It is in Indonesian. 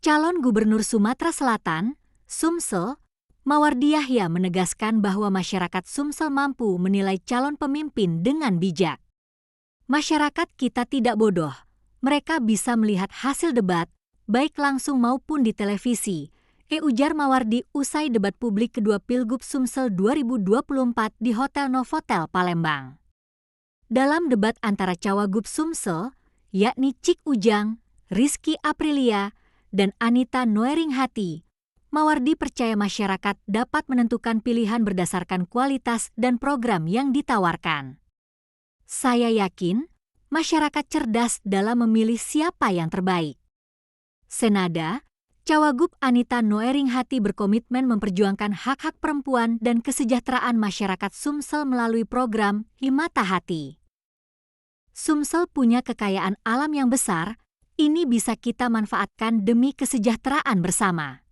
Calon Gubernur Sumatera Selatan, Sumsel, Mawardi Yahya menegaskan bahwa masyarakat Sumsel mampu menilai calon pemimpin dengan bijak. Masyarakat kita tidak bodoh. Mereka bisa melihat hasil debat, baik langsung maupun di televisi, ujar Mawardi usai debat publik kedua Pilgub Sumsel 2024 di Hotel Novotel Palembang. Dalam debat antara Cawagup Sumsel, yakni Cik Ujang, Rizky Aprilia, dan Anita Noeringhati, Mawardi percaya masyarakat dapat menentukan pilihan berdasarkan kualitas dan program yang ditawarkan. Saya yakin masyarakat cerdas dalam memilih siapa yang terbaik. Senada, Cawagup Anita Noeringhati berkomitmen memperjuangkan hak-hak perempuan dan kesejahteraan masyarakat Sumsel melalui program Himata Hati. Sumsel punya kekayaan alam yang besar, ini bisa kita manfaatkan demi kesejahteraan bersama.